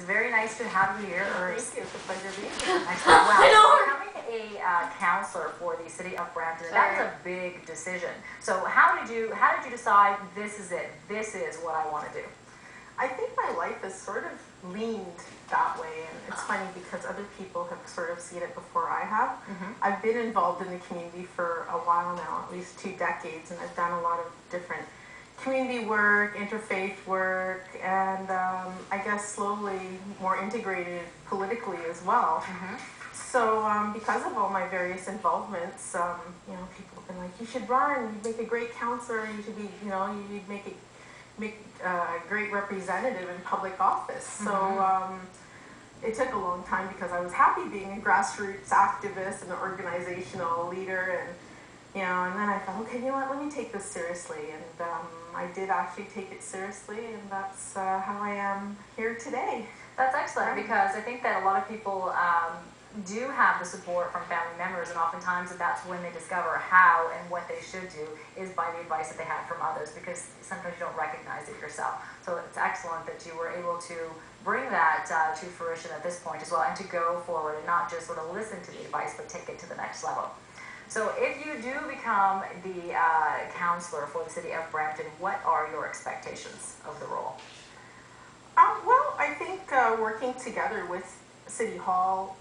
It's very nice to have you here. Thank you. It's a pleasure being here. Excellent. Well, becoming a counselor for the city of Brampton, that was a big decision. So how did you decide this is it? This is what I want to do? I think my life has sort of leaned that way, and it's funny because other people have sort of seen it before I have. I've been involved in the community for a while now, at least 2 decades, and I've done a lot of different community work, interfaith work, and I guess slowly more integrated politically as well. So because of all my various involvements, you know, people have been like, you should run, you'd make a great counselor, you should be, you know, you'd make a great representative in public office. So it took a long time because I was happy being a grassroots activist and an organizational leader, and you know, and then I thought, okay, you know what, let me take this seriously, and I did actually take it seriously, and that's how I am here today. That's excellent, because I think that a lot of people do have the support from family members, and oftentimes that's when they discover how and what they should do is by the advice that they have from others, because sometimes you don't recognize it yourself. So it's excellent that you were able to bring that to fruition at this point as well, and to go forward and not just sort of listen to the advice, but take it to the next level. So if you do become the counselor for the city of Brampton, what are your expectations of the role? Well, I think working together with City Hall,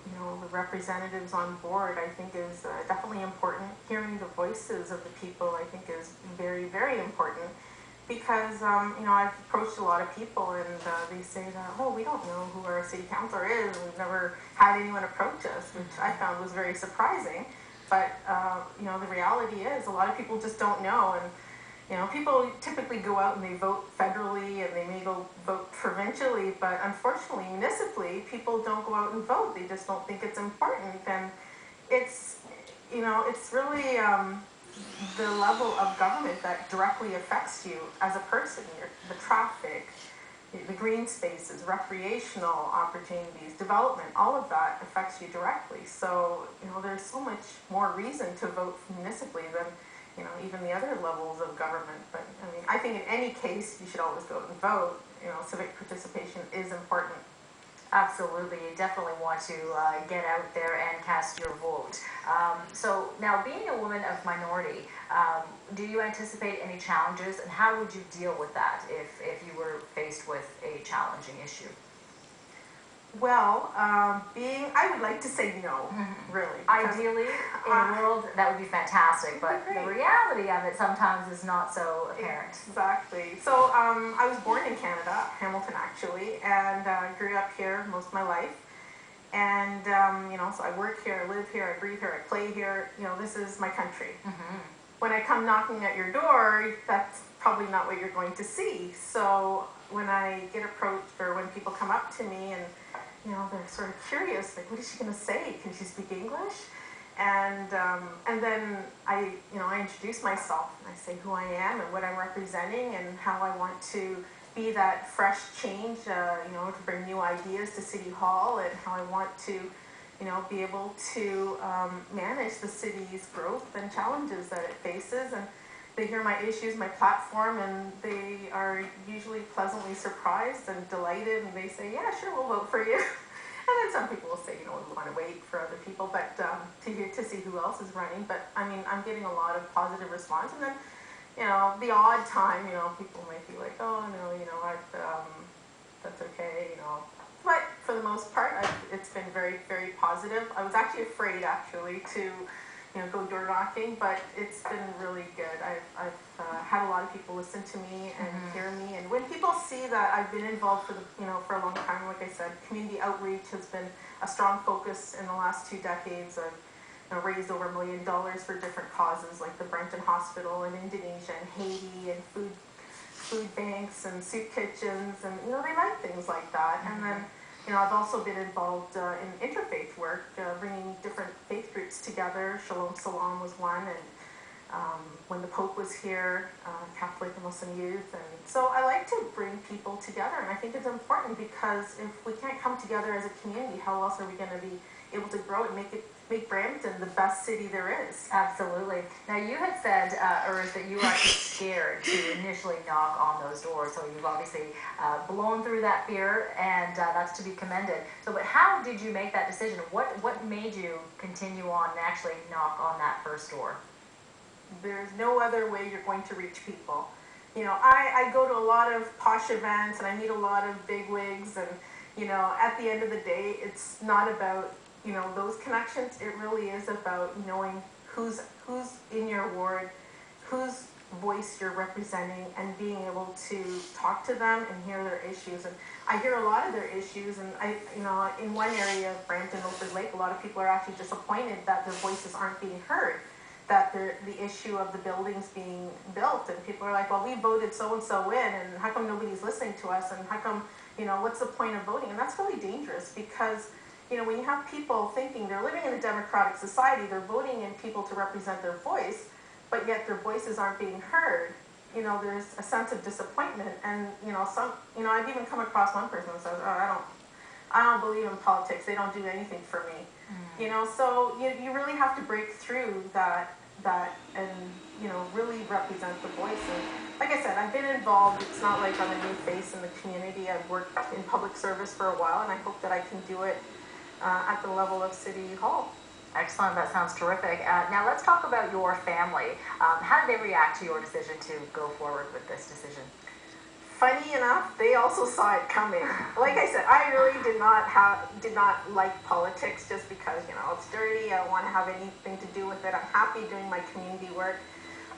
you know, the representatives on board, I think is definitely important. Hearing the voices of the people, I think, is very, very important, because, you know, I've approached a lot of people, and they say that, oh, we don't know who our city councilor is, and we've never had anyone approach us, which I found was very surprising. But, you know, the reality is a lot of people just don't know, and you know, people typically go out and they vote federally, and they may go vote provincially, but unfortunately, municipally, people don't go out and vote. They just don't think it's important, and it's, you know, it's really the level of government that directly affects you as a person. The traffic, the green spaces, recreational opportunities, development, all of that affects you directly. So, you know, there's so much more reason to vote municipally than, you know, even the other levels of government. But I mean, I think in any case, you should always go out and vote. You know, civic participation is important. Absolutely, you definitely want to get out there and cast your vote. So now, being a woman of minority, do you anticipate any challenges, and how would you deal with that if you were faced with a challenging issue? Well, I would like to say no, really. Ideally, in a world, that would be fantastic, but the reality of it sometimes is not so apparent. Exactly. So I was born in Canada, Hamilton actually, and grew up here most of my life. And, you know, so I work here, I live here, I breathe here, I play here. You know, this is my country. When I come knocking at your door, that's probably not what you're going to see. So when I get approached, or when people come up to me and, you know, they're sort of curious, like, what is she going to say? Can she speak English? And then I introduce myself, and I say who I am and what I'm representing, and how I want to be that fresh change, you know, to bring new ideas to City Hall, and how I want to, you know, be able to manage the city's growth and challenges that it faces. And they hear my issues, my platform, and they are usually pleasantly surprised and delighted, and they say, yeah, sure, we'll vote for you. And then some people will say, you know, we want to wait for other people, but to see who else is running. But I mean, I'm getting a lot of positive response. And then, you know, the odd time, you know, people might be like, oh, no, you know, that's okay, you know. But for the most part, it's been very, very positive. I was actually afraid, actually, to, you know, go door knocking, but it's been really good. I've had a lot of people listen to me and hear me, and when people see that I've been involved for a long time, like I said, community outreach has been a strong focus in the last 2 decades. I've, you know, raised over $1 million for different causes, like the Brampton Hospital in Indonesia and Haiti, and food banks and soup kitchens, and you know, they like things like that. And then, you know, I've also been involved in interfaith work, bringing different faith groups together. Shalom Salam was one, and when the Pope was here, Catholic and Muslim youth. And so I like to bring people together, and I think it's important because if we can't come together as a community, how else are we going to be able to grow and make Brampton the best city there is? Absolutely. Now, you had said, Urs, that you were actually scared to initially knock on those doors. So you've obviously blown through that fear, and that's to be commended. So, but how did you make that decision? What made you continue on and actually knock on that first door? There's no other way you're going to reach people. You know, I go to a lot of posh events and I meet a lot of big wigs, and you know, at the end of the day, it's not about, you know, those connections. It really is about knowing who's in your ward, whose voice you're representing, and being able to talk to them and hear their issues. And I hear a lot of their issues, and you know, in one area of Brampton, Opers Lake, a lot of people are actually disappointed that their voices aren't being heard, that the issue of the buildings being built, and people are like, well, we voted so-and-so in, and how come nobody's listening to us, and how come, you know, what's the point of voting? And that's really dangerous because, you know, when you have people thinking they're living in a democratic society, they're voting in people to represent their voice, but yet their voices aren't being heard, you know, there's a sense of disappointment. And, you know, I've even come across one person who says, oh, I don't believe in politics, they don't do anything for me. You know, so you really have to break through that and, you know, really represent the voice. And like I said, I've been involved. It's not like I'm a new face in the community. I've worked in public service for a while, and I hope that I can do it at the level of City Hall. Excellent. That sounds terrific. Now let's talk about your family. How did they react to your decision to go forward with this decision? Funny enough, they also saw it coming. Like I said, I really did not like politics just because, you know, it's dirty. I don't want to have anything to do with it. I'm happy doing my community work,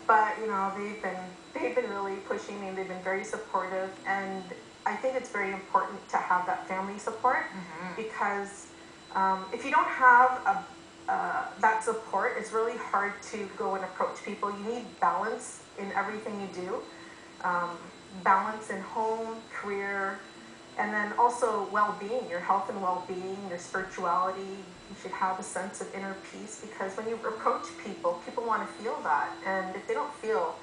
but you know, they've been really pushing me. They've been very supportive, and I think it's very important to have that family support because if you don't have that support, it's really hard to go and approach people. You need balance in everything you do. Balance in home, career, and then also well-being, your health and well-being, your spirituality. You should have a sense of inner peace because when you approach people, people want to feel that. And if they don't feel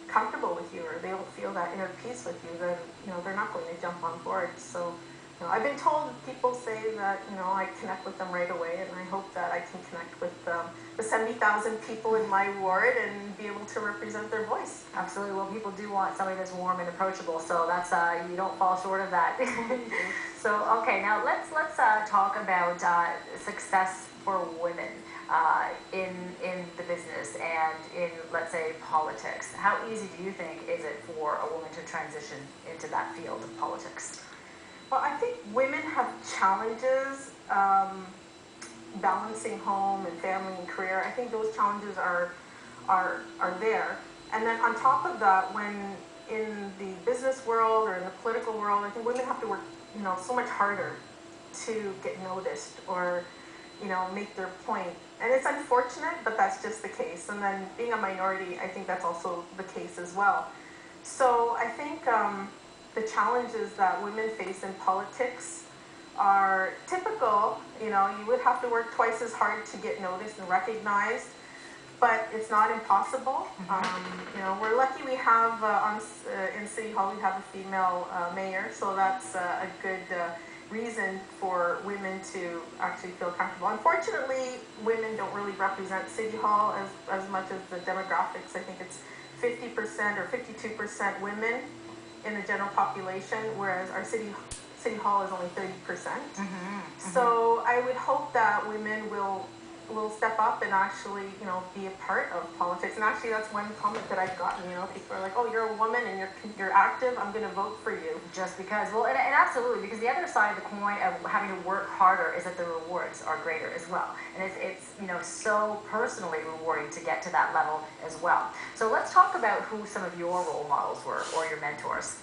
comfortable with you or they don't feel that inner peace with you, then, you know, they're not going to jump on board. So, you know, I've been told people say that, you know, I connect with them right away, and I hope that I can connect with the 70,000 people in my ward and be able to represent their voice. Absolutely. Well, people do want somebody that's warm and approachable, so that's you don't fall short of that. So, okay, now let's talk about success for women in the business and in, let's say, politics. How easy do you think is it for a woman to transition into that field of politics? Well, I think women have challenges balancing home and family and career. I think those challenges are there. And then on top of that, when in the business world or in the political world, I think women have to work, you know, so much harder to get noticed or, you know, make their point. And it's unfortunate, but that's just the case. And then being a minority, I think that's also the case as well. So I think the challenges that women face in politics are typical. You know, you would have to work twice as hard to get noticed and recognized, but it's not impossible. You know, we're lucky we have in City Hall we have a female mayor, so that's a good reason for women to actually feel comfortable. Unfortunately, women don't really represent City Hall as much as the demographics. I think it's 50% or 52% women in the general population, whereas our City Hall is only 30%. So I would hope that women will step up and actually, you know, be a part of politics. And actually, that's one comment that I've gotten. You know, people are like, "Oh, you're a woman and you're active. I'm going to vote for you." Just because, well, and absolutely, because the other side of the coin of having to work harder is that the rewards are greater as well, and it's you know, so personally rewarding to get to that level as well. So let's talk about who some of your role models were or your mentors.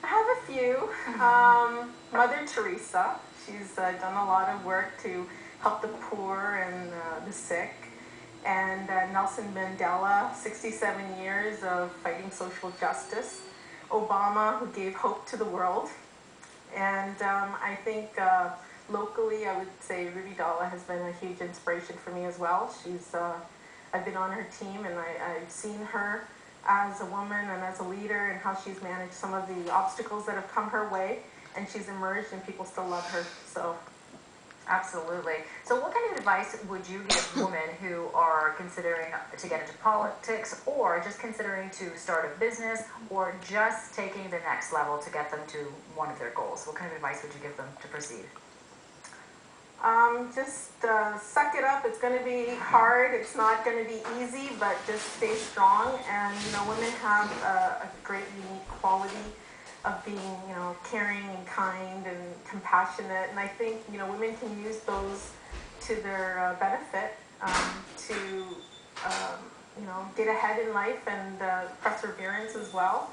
I have a few. Mother Teresa. She's done a lot of work to help the poor and the sick. And Nelson Mandela, 67 years of fighting social justice. Obama, who gave hope to the world. And I think locally, I would say Ruby Dalla has been a huge inspiration for me as well. She's I've been on her team, and I've seen her as a woman and as a leader, and how she's managed some of the obstacles that have come her way, and she's emerged, and people still love her. So. Absolutely. So what kind of advice would you give women who are considering to get into politics, or just considering to start a business, or just taking the next level to get them to one of their goals? What kind of advice would you give them to proceed? Just suck it up. It's going to be hard. It's not going to be easy, but just stay strong. And, you know, women have a great, unique quality of being, you know, caring and kind and compassionate. And I think, you know, women can use those to their benefit to, you know, get ahead in life, and perseverance as well.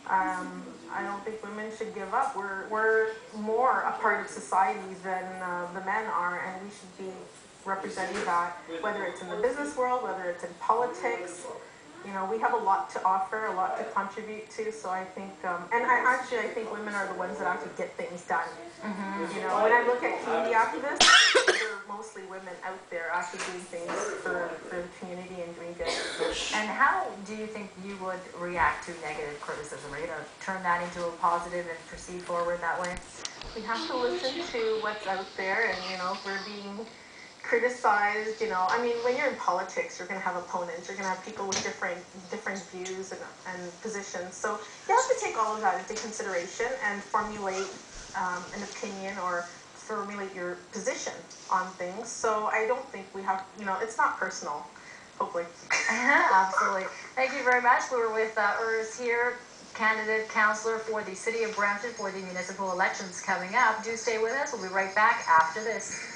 I don't think women should give up. We're more a part of society than the men are, and we should be representing that, whether it's in the business world, whether it's in politics. You know, we have a lot to offer, a lot to contribute to. So I think, and I think women are the ones that actually get things done. You know, when I look at community activists, they're mostly women out there actually doing things for the community and doing good. And how do you think you would react to negative criticism? Are you going to turn that into a positive and proceed forward that way? We have to listen to what's out there, and, you know, if we're being criticized, you know, I mean, when you're in politics, you're going to have opponents, you're going to have people with different views and positions. So you have to take all of that into consideration and formulate an opinion, or formulate your position on things. So I don't think we have, you know, it's not personal, hopefully. Absolutely. Thank you very much. We were with Urs here, candidate councillor for the City of Brampton for the municipal elections coming up. Do stay with us. We'll be right back after this.